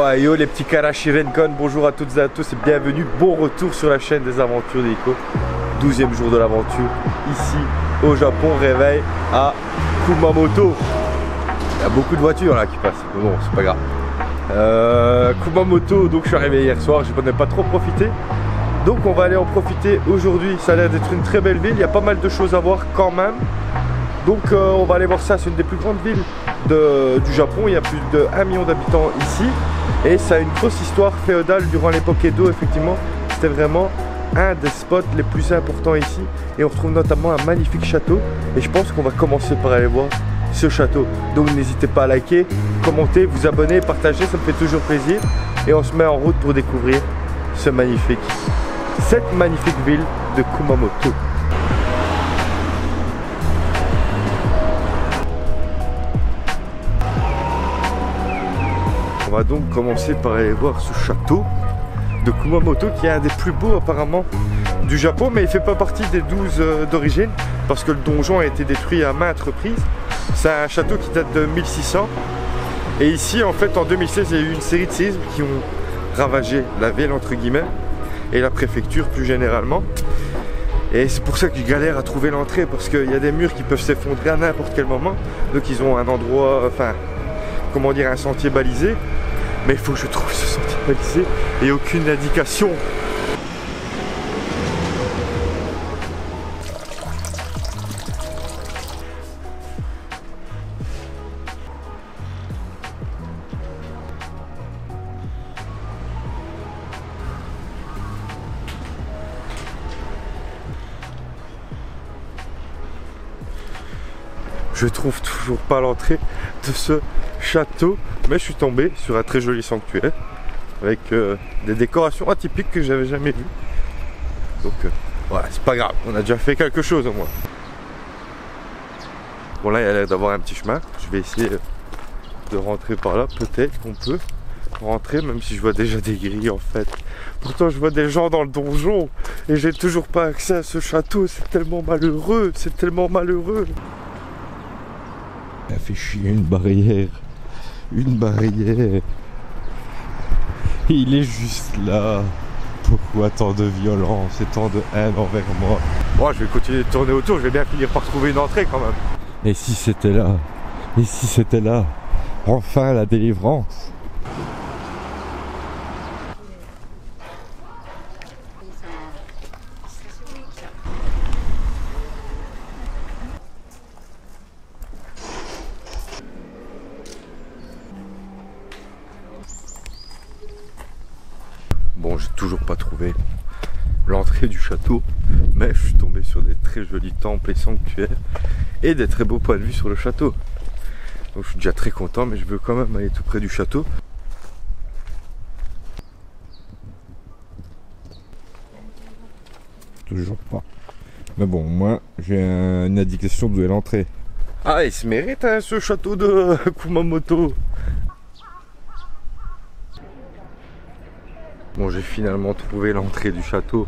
Oh yo les petits Karashi Renkan, bonjour à toutes et à tous et bienvenue, bon retour sur la chaîne des aventures d'Eiko. 12e jour de l'aventure, ici au Japon, réveil à Kumamoto. Il y a beaucoup de voitures là qui passent, mais bon c'est pas grave. Kumamoto, donc je suis arrivé hier soir, je n'en ai pas trop profité. Donc on va aller en profiter aujourd'hui, ça a l'air d'être une très belle ville, il y a pas mal de choses à voir quand même. Donc on va aller voir ça, c'est une des plus grandes villes du Japon, il y a plus de 1 million d'habitants ici. Et ça a une grosse histoire féodale durant l'époque Edo, effectivement. C'était vraiment un des spots les plus importants ici. Et on retrouve notamment un magnifique château. Et je pense qu'on va commencer par aller voir ce château. Donc n'hésitez pas à liker, commenter, vous abonner, partager, ça me fait toujours plaisir. Et on se met en route pour découvrir cette magnifique ville de Kumamoto. On va donc commencer par aller voir ce château de Kumamoto qui est un des plus beaux apparemment du Japon, mais il ne fait pas partie des 12 d'origine parce que le donjon a été détruit à maintes reprises. C'est un château qui date de 1600 et ici en fait en 2016 il y a eu une série de séismes qui ont ravagé la ville entre guillemets et la préfecture plus généralement, et c'est pour ça que je galère à trouver l'entrée parce qu'il y a des murs qui peuvent s'effondrer à n'importe quel moment, donc ils ont un endroit, enfin comment dire, un sentier balisé. Mais il faut que je trouve ce sentier balisé et aucune indication. Je trouve toujours pas l'entrée de ce château, mais je suis tombé sur un très joli sanctuaire avec des décorations atypiques que j'avais jamais vues. Donc voilà, c'est pas grave, on a déjà fait quelque chose au moins. Bon là il y a l'air d'avoir un petit chemin, je vais essayer de rentrer par là, peut-être qu'on peut rentrer même si je vois déjà des grilles en fait. Pourtant je vois des gens dans le donjon et j'ai toujours pas accès à ce château, c'est tellement malheureux, c'est tellement malheureux. Ça fait chier, une barrière. Une barrière. Il est juste là. Pourquoi tant de violence et tant de haine envers moi? Bon, je vais continuer de tourner autour, je vais bien finir par trouver une entrée quand même. Et si c'était là? Et si c'était là? Enfin la délivrance. Bon, j'ai toujours pas trouvé l'entrée du château, mais je suis tombé sur des très jolis temples et sanctuaires et des très beaux points de vue sur le château. Donc je suis déjà très content, mais je veux quand même aller tout près du château. Toujours pas. Mais bon, moi j'ai une indication d'où est l'entrée. Ah, il se mérite hein, ce château de Kumamoto. Bon, j'ai finalement trouvé l'entrée du château.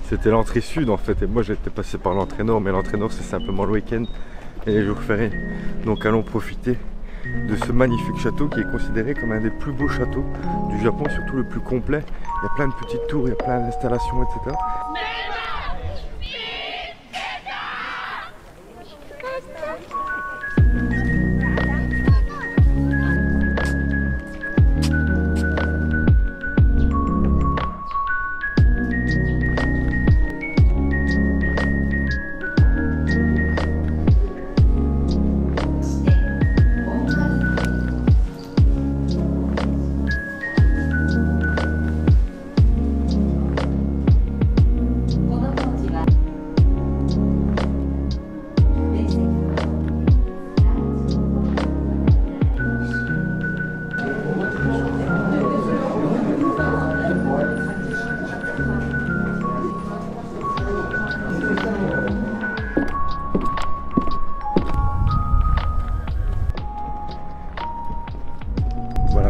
C'était l'entrée sud en fait, et moi j'étais passé par l'entrée nord, mais l'entrée nord c'est simplement le week-end et les jours fériés. Donc allons profiter de ce magnifique château qui est considéré comme un des plus beaux châteaux du Japon, surtout le plus complet. Il y a plein de petites tours, il y a plein d'installations, etc.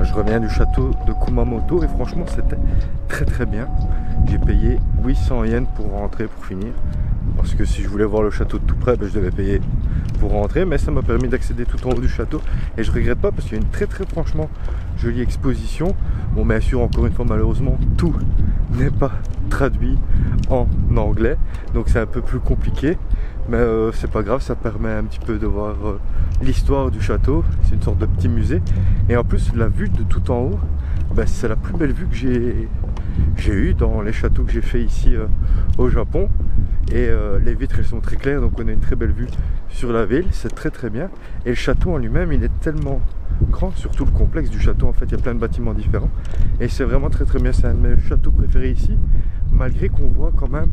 Je reviens du château de Kumamoto et franchement c'était très bien. J'ai payé 800 yens pour rentrer, pour finir. Parce que si je voulais voir le château de tout près, ben, je devais payer pour pour rentrer, mais ça m'a permis d'accéder tout en haut du château et je regrette pas parce qu'il y a une très franchement jolie exposition. Bon, bien sûr, encore une fois, malheureusement, tout n'est pas traduit en anglais, donc c'est un peu plus compliqué, mais c'est pas grave, ça permet un petit peu de voir l'histoire du château. C'est une sorte de petit musée et en plus la vue de tout en haut, ben, c'est la plus belle vue que j'ai eu dans les châteaux que j'ai fait ici au Japon. Et les vitres elles sont très claires, donc on a une très belle vue sur la ville, c'est très bien. Et le château en lui-même, il est tellement grand, surtout le complexe du château, en fait il y a plein de bâtiments différents et c'est vraiment très bien. C'est un de mes châteaux préférés ici, malgré qu'on voit quand même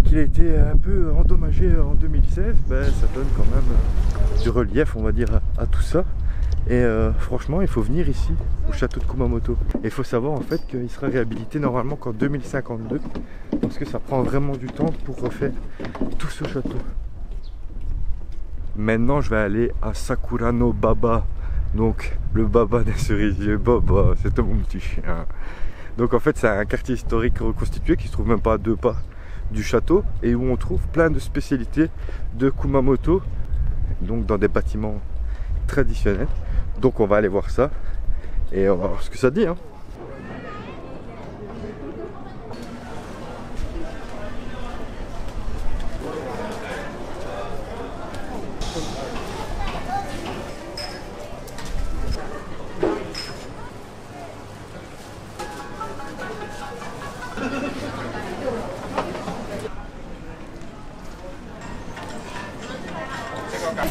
qu'il a été un peu endommagé en 2016. Ben, ça donne quand même du relief, on va dire, à tout ça. Et franchement, il faut venir ici au château de Kumamoto. Et il faut savoir en fait qu'il sera réhabilité normalement qu'en 2052, parce que ça prend vraiment du temps pour refaire tout ce château. Maintenant, je vais aller à Sakura no Baba, donc le baba des cerisiers. Baba, c'était mon petit chien. Donc en fait, c'est un quartier historique reconstitué qui se trouve même pas à 2 pas du château et où on trouve plein de spécialités de Kumamoto, donc dans des bâtiments traditionnels. Donc on va aller voir ça et on va voir ce que ça dit, hein.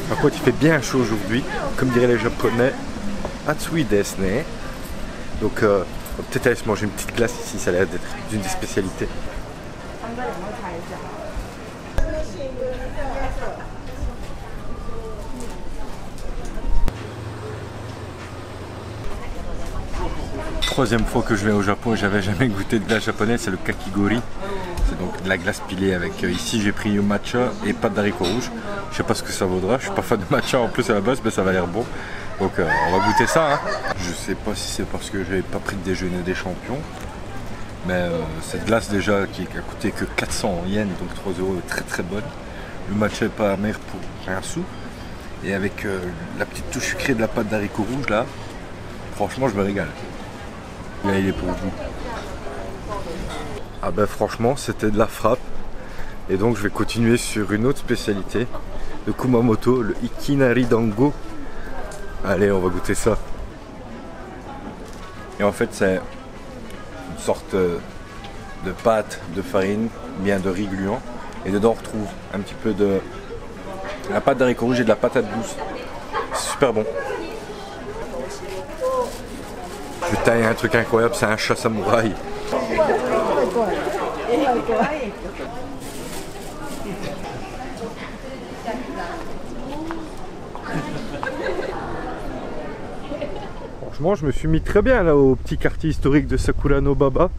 Par contre, il fait bien chaud aujourd'hui, comme diraient les Japonais, Atsui desu ne. Donc, on va peut-être aller se manger une petite glace ici, ça a l'air d'être d'une des spécialités. Troisième fois que je vais au Japon et j'avais jamais goûté de glace japonaise, c'est le kakigori. C'est donc de la glace pilée avec, ici j'ai pris matcha et pâte d'haricots rouges. Je sais pas ce que ça vaudra, je suis pas fan de matcha en plus à la base, mais ça va l'air bon. Donc on va goûter ça, hein. Je sais pas si c'est parce que j'avais pas pris de déjeuner des champions, mais cette glace déjà qui a coûté que 400 yens, donc 3 €, est très bonne. Le matcha est pas amer pour un sou. Et avec la petite touche sucrée de la pâte d'haricots rouges là, franchement je me régale. Là il est pour vous. Ah ben franchement c'était de la frappe. Et donc je vais continuer sur une autre spécialité de Kumamoto, le Ikinari Dango. Allez, on va goûter ça. Et en fait c'est une sorte de pâte de farine, bien de riz gluant. Et dedans on retrouve un petit peu de la pâte d'haricots rouges et de la patate douce. C'est super bon. Je taille un truc incroyable, c'est un chat samouraï. Franchement, je me suis mis très bien là au petit quartier historique de Sakura no Baba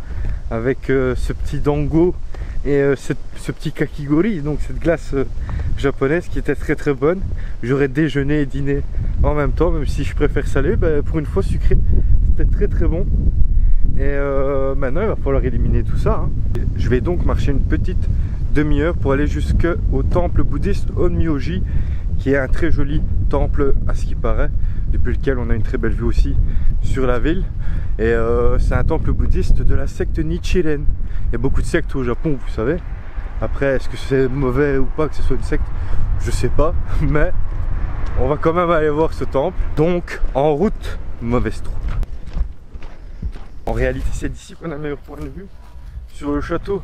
avec ce petit dango et ce petit kakigori, donc cette glace japonaise qui était très bonne. J'aurais déjeuné et dîné en même temps, même si je préfère salé, bah, pour une fois sucré, c'était très bon. Et maintenant il va falloir éliminer tout ça, hein. Je vais donc marcher une petite demi-heure pour aller jusqu'au temple bouddhiste Onmyoji, qui est un très joli temple à ce qui paraît, depuis lequel on a une très belle vue aussi sur la ville. Et c'est un temple bouddhiste de la secte Nichiren. Il y a beaucoup de sectes au Japon, vous savez. Après, est-ce que c'est mauvais ou pas que ce soit une secte? Je sais pas, mais on va quand même aller voir ce temple. Donc, en route, mauvaise troupe. En réalité, c'est d'ici qu'on a le meilleur point de vue sur le château.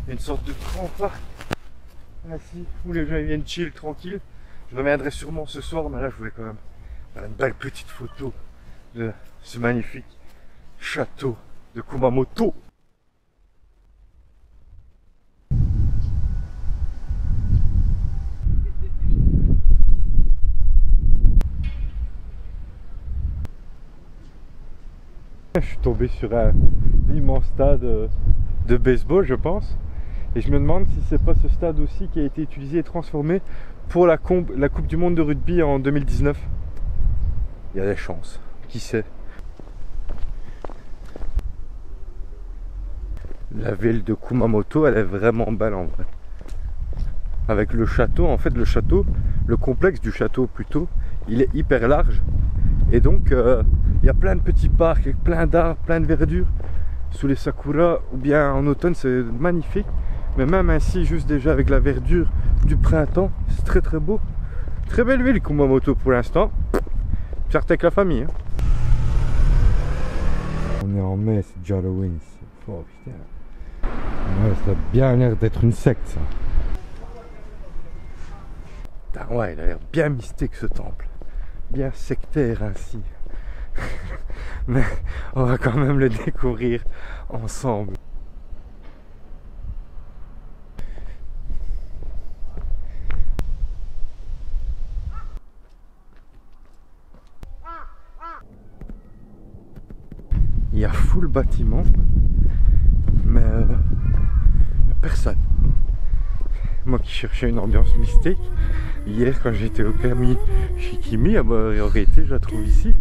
Il y a une sorte de grand parc ainsi où les gens viennent chill, tranquille. Je reviendrai sûrement ce soir, mais là je voulais quand même faire une belle petite photo de ce magnifique château de Kumamoto. Je suis tombé sur un immense stade de baseball, je pense. Et je me demande si c'est pas ce stade aussi qui a été utilisé et transformé pour la Coupe du Monde de rugby en 2019. Il y a des chances, qui sait. La ville de Kumamoto, elle est vraiment belle en vrai. avec le château. En fait, le château, le complexe du château plutôt, il est hyper large. Et donc, il y a plein de petits parcs, avec plein d'arbres, plein de verdure. Sous les sakuras, ou bien en automne, c'est magnifique. Mais même ainsi, juste déjà avec la verdure du printemps, c'est très très beau. Très belle ville, Kumamoto pour l'instant. Certes avec la famille. Hein. On est en mai, c'est déjà Halloween ici. Oh putain. Ouais, ça a bien l'air d'être une secte ça. Putain, ouais, il a l'air bien mystique ce temple. Bien sectaire ainsi. Mais on va quand même le découvrir ensemble. Il y a full bâtiment, mais il n'y a personne. Moi qui cherchais une ambiance mystique, hier quand j'étais au Kami Shikimi, en réalité je la trouve ici.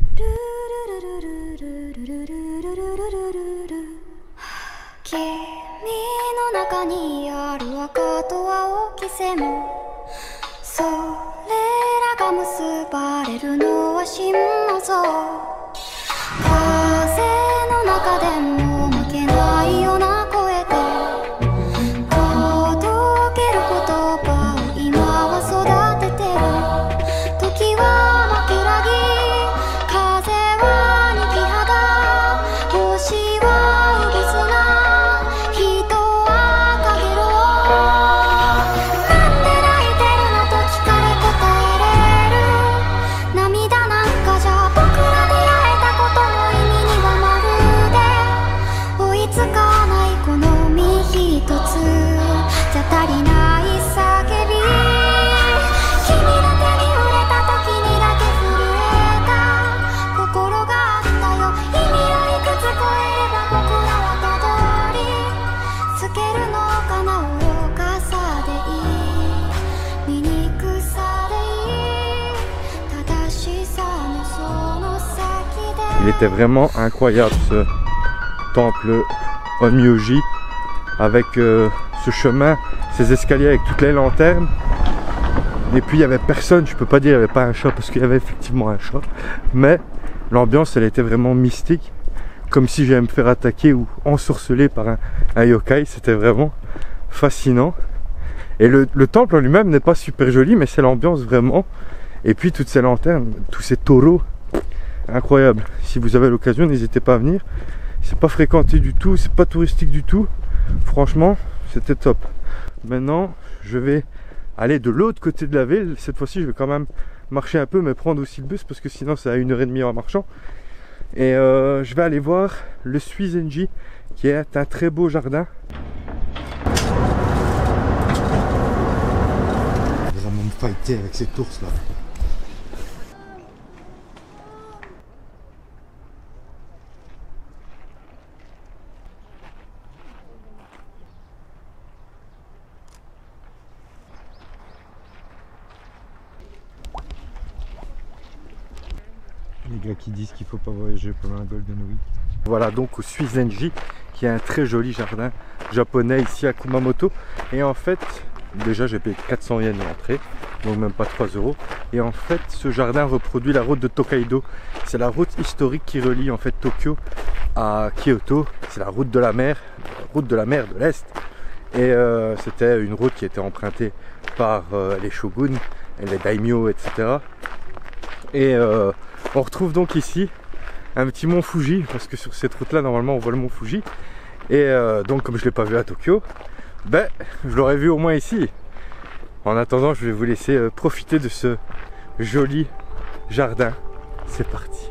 Il était vraiment incroyable ce temple Onmyoji avec ce chemin, ces escaliers avec toutes les lanternes. Et puis il n'y avait personne, je peux pas dire il n'y avait pas un chat parce qu'il y avait effectivement un chat. Mais l'ambiance elle était vraiment mystique, comme si j'allais me faire attaquer ou ensorceler par un yokai. C'était vraiment fascinant. Et le temple en lui-même n'est pas super joli, mais c'est l'ambiance vraiment. Et puis toutes ces lanternes, tous ces taureaux. Incroyable. Si vous avez l'occasion, n'hésitez pas à venir. C'est pas fréquenté du tout, c'est pas touristique du tout. Franchement, c'était top. Maintenant, je vais aller de l'autre côté de la ville. Cette fois-ci, je vais quand même marcher un peu, mais prendre aussi le bus parce que sinon, c'est à 1h30 en marchant. Et je vais aller voir le Suizenji, qui est un très beau jardin. On va vraiment me fighter avec cet ours là. Les gars qui disent qu'il ne faut pas voyager pendant un Golden Week. Voilà donc au Suizenji, qui est un très joli jardin japonais ici à Kumamoto. Et en fait, déjà j'ai payé 400 yens l'entrée, donc même pas 3 €. Et en fait, ce jardin reproduit la route de Tokaido. C'est la route historique qui relie en fait Tokyo à Kyoto. C'est la route de la mer de l'Est. Et c'était une route qui était empruntée par les shoguns, les daimyo, etc. Et on retrouve donc ici un petit mont Fuji, parce que sur cette route là normalement on voit le mont Fuji. Et donc comme je ne l'ai pas vu à Tokyo, ben je l'aurais vu au moins ici. En attendant, je vais vous laisser profiter de ce joli jardin. C'est parti.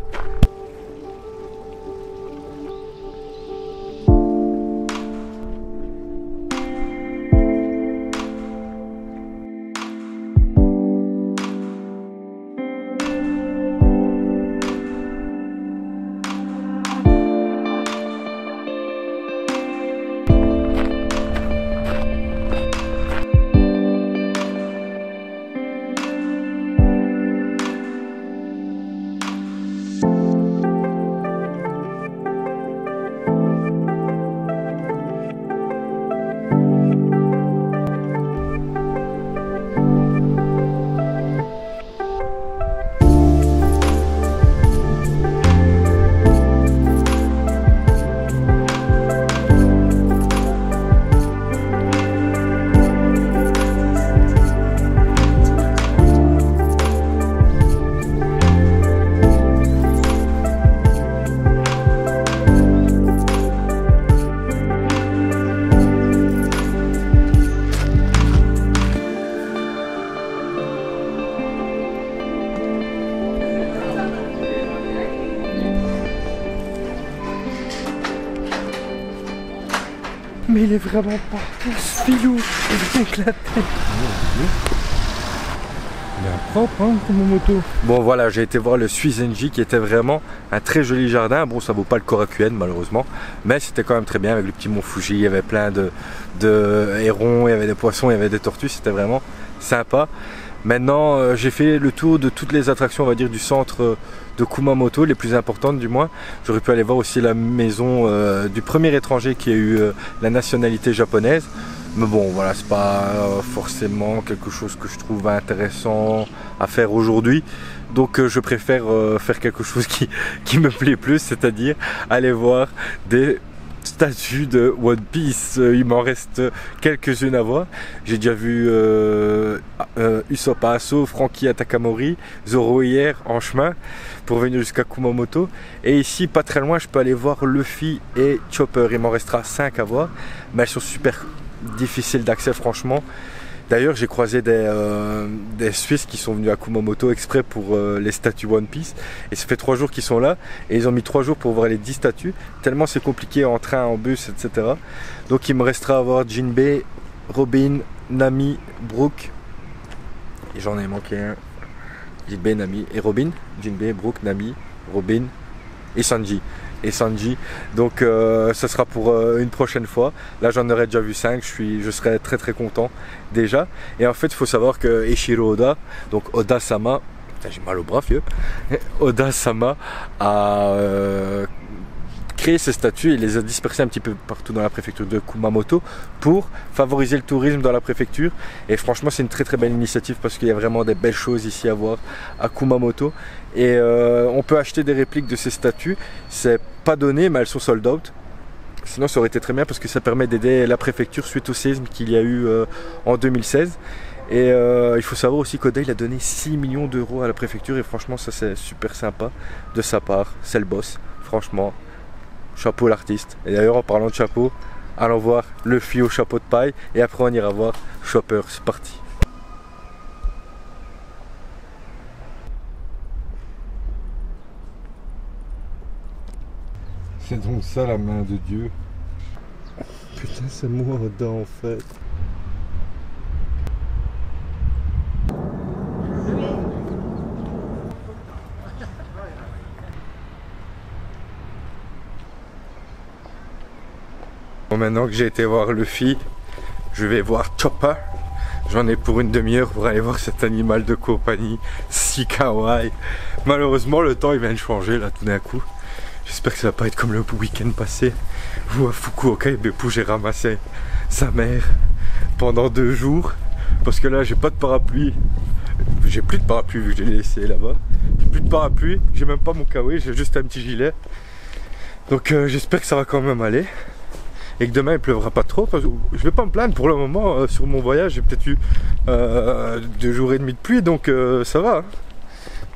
mais il est vraiment partout, ce filou, il est éclaté. Il est propre hein, Kumamoto. Bon voilà, j'ai été voir le Suizenji qui était vraiment un très joli jardin. Bon, ça vaut pas le Korakuen malheureusement, mais c'était quand même très bien avec le petit mont Fuji. Il y avait plein de hérons, il y avait des poissons, il y avait des tortues, c'était vraiment sympa. Maintenant, j'ai fait le tour de toutes les attractions, on va dire, du centre de Kumamoto, les plus importantes du moins. J'aurais pu aller voir aussi la maison du premier étranger qui a eu la nationalité japonaise. Mais bon, voilà, c'est pas forcément quelque chose que je trouve intéressant à faire aujourd'hui. Donc je préfère faire quelque chose qui me plaît plus, c'est-à-dire aller voir des statues de One Piece. Il m'en reste quelques-unes à voir. J'ai déjà vu Usopp Aso, Franky Takamori, Zoro hier en chemin pour venir jusqu'à Kumamoto. Et ici, pas très loin, je peux aller voir Luffy et Chopper. Il m'en restera 5 à voir, mais elles sont super difficiles d'accès franchement. D'ailleurs, j'ai croisé des Suisses qui sont venus à Kumamoto exprès pour les statues One Piece. Et ça fait 3 jours qu'ils sont là. Et ils ont mis 3 jours pour voir les 10 statues. Tellement c'est compliqué en train, en bus, etc. Donc il me restera à voir Jinbei, Robin, Nami, Brook. Et j'en ai manqué un. Jinbei, Nami et Robin. Jinbei, Brook, Nami, Robin et Sanji. Donc ce sera pour une prochaine fois. Là j'en aurais déjà vu 5, je serais très très content déjà. Et en fait il faut savoir que Eiichiro Oda, donc Oda-sama, j'ai mal au bras vieux, Oda-sama a créé ces statues et les a dispersées un petit peu partout dans la préfecture de Kumamoto pour favoriser le tourisme dans la préfecture. Et franchement c'est une très très belle initiative parce qu'il y a vraiment des belles choses ici à voir à Kumamoto. Et on peut acheter des répliques de ces statues, c'est pas donné mais elles sont sold out. Sinon ça aurait été très bien parce que ça permet d'aider la préfecture suite au séisme qu'il y a eu en 2016. Et il faut savoir aussi qu'Oda il a donné 6 millions d'euros à la préfecture et franchement ça c'est super sympa de sa part, c'est le boss, franchement. Chapeau l'artiste. Et d'ailleurs en parlant de chapeau, allons voir Luffy au chapeau de paille et après on ira voir Chopper, c'est parti. C'est donc ça la main de Dieu. Putain c'est moi Oda en fait. Bon, maintenant que j'ai été voir Luffy, je vais voir Chopper. J'en ai pour une demi-heure pour aller voir cet animal de compagnie si kawaii. Malheureusement le temps il vient de changer là tout d'un coup. J'espère que ça va pas être comme le week-end passé où à Fukuoka et Beppu j'ai ramassé sa mère pendant 2 jours. Parce que là j'ai pas de parapluie. J'ai plus de parapluie vu que je l'ai laissé là-bas. J'ai plus de parapluie, j'ai même pas mon kawaii, j'ai juste un petit gilet. Donc j'espère que ça va quand même aller. Et que demain il pleuvra pas trop. Parce que je vais pas me plaindre pour le moment. Sur mon voyage j'ai peut-être eu 2 jours et demi de pluie. Donc ça va.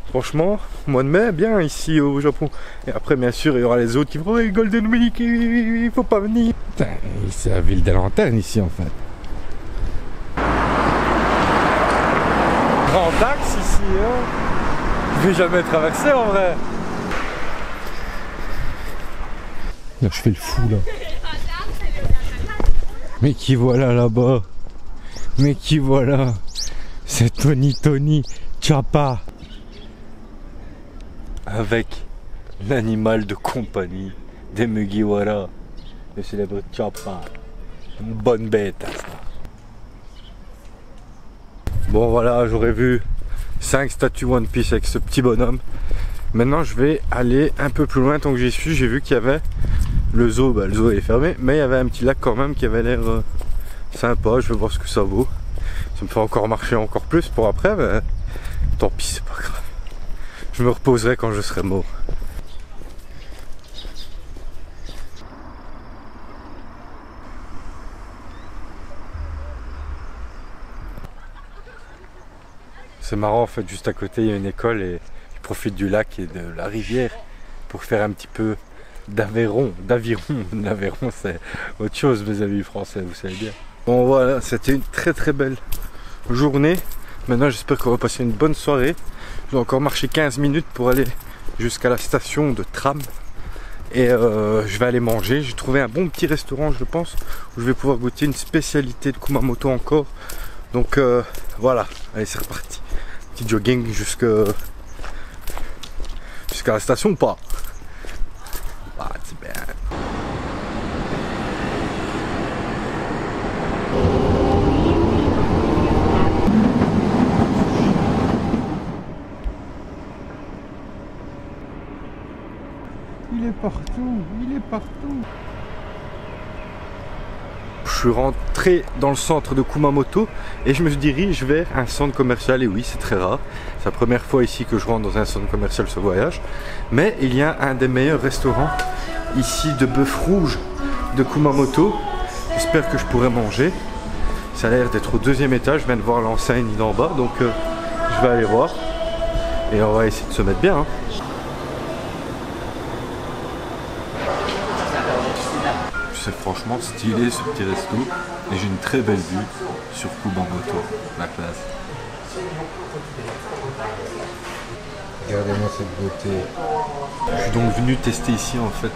Franchement, mois de mai, bien ici au Japon. Et après bien sûr il y aura les autres qui vont oh, Golden Week, il faut pas venir. Putain, c'est la ville des lanternes ici en fait. Grand axe ici hein. Je vais jamais traverser en vrai. Là je fais le fou là. Mais qui voilà là-bas? Mais qui voilà? C'est Tony Chopper. Avec l'animal de compagnie des Mugiwara, le célèbre Chopper. Une bonne bête. Bon voilà, j'aurais vu 5 statues One Piece avec ce petit bonhomme. Maintenant je vais aller un peu plus loin. Tant que j'y suis, j'ai vu qu'il y avait le zoo, le zoo est fermé, mais il y avait un petit lac quand même qui avait l'air sympa. Je vais voir ce que ça vaut. Ça me fait encore marcher encore plus pour après, mais tant pis, c'est pas grave. Je me reposerai quand je serai mort. C'est marrant en fait, juste à côté il y a une école et je profite du lac et de la rivière pour faire un petit peu d'aviron. L'aviron c'est autre chose mes amis français, vous savez bien. Bon voilà, c'était une très très belle journée. Maintenant j'espère qu'on va passer une bonne soirée. Je dois encore marcher 15 minutes pour aller jusqu'à la station de tram. Et je vais aller manger. J'ai trouvé un bon petit restaurant, je pense, où je vais pouvoir goûter une spécialité de Kumamoto encore. Donc voilà, allez, c'est reparti. Petit jogging jusqu'à la station ou pas? Ah, c'est bien. Il est partout, il est partout. Je suis rentré dans le centre de Kumamoto et je me dirige vers un centre commercial. Et oui, c'est très rare. C'est la première fois ici que je rentre dans un centre commercial ce voyage. Mais il y a un des meilleurs restaurants ici de bœuf rouge de Kumamoto. J'espère que je pourrai manger. Ça a l'air d'être au deuxième étage. Je viens de voir l'enseigne d'en bas. Donc je vais aller voir. Et on va essayer de se mettre bien. Hein. C'est franchement stylé ce petit resto et j'ai une très belle vue sur Kumamoto, la classe. Regardez-moi cette beauté. Je suis donc venu tester ici en fait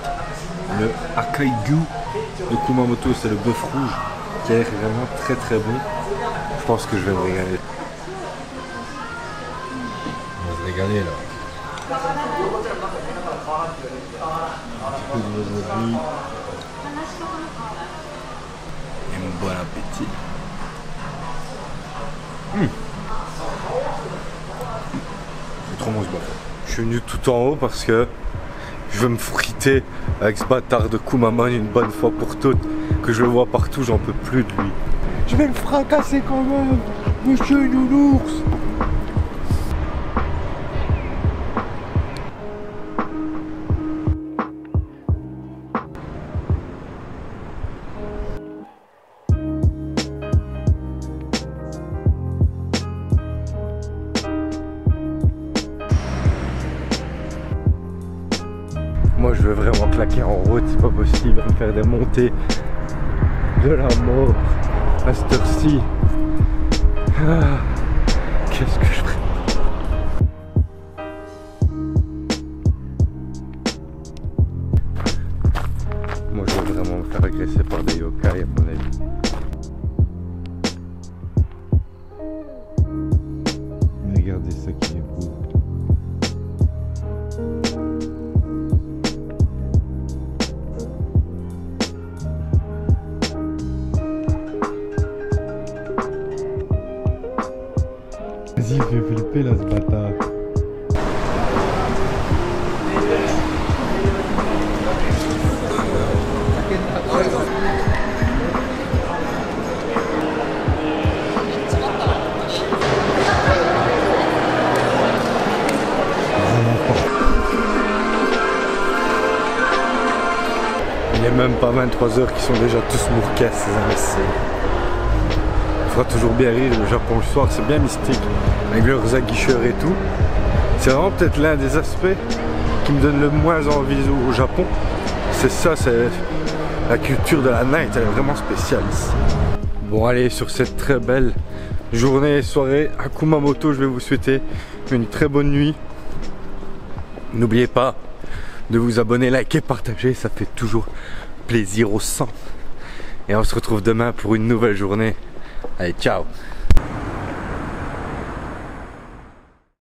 le Akaigyu de Kumamoto, c'est le bœuf rouge qui a l'air vraiment très très bon. Je pense que je vais me régaler. On va se régaler là. Un petit peu de wasabi. Et bon appétit. C'est trop bon ce bœuf. Je suis venu tout en haut parce que je veux me friter avec ce bâtard de Kumamon une bonne fois pour toutes. Que je le vois partout, j'en peux plus de lui. Je vais le fracasser quand même, monsieur Nounours. Moi je veux vraiment claquer en route, c'est pas possible, me faire des montées de la mort à cette heure-ci. Ah, qu'est-ce que je ferais? Moi je veux vraiment me faire agresser par des yokai à mon avis. Regardez ça qui est beau. Vas-y, fais flipper là ce bâtard. Il n'est même pas 23h qui sont déjà tous mourqués, ces imbéciles. Il fera toujours bien rire le Japon le soir, c'est bien mystique, avec leurs aguicheurs et tout. C'est vraiment peut-être l'un des aspects qui me donne le moins envie au Japon. C'est ça, c'est la culture de la night, elle est vraiment spéciale ici. Bon allez, sur cette très belle journée et soirée à Kumamoto, je vais vous souhaiter une très bonne nuit. N'oubliez pas de vous abonner, liker, partager, ça fait toujours plaisir au sang. Et on se retrouve demain pour une nouvelle journée. Allez, ciao!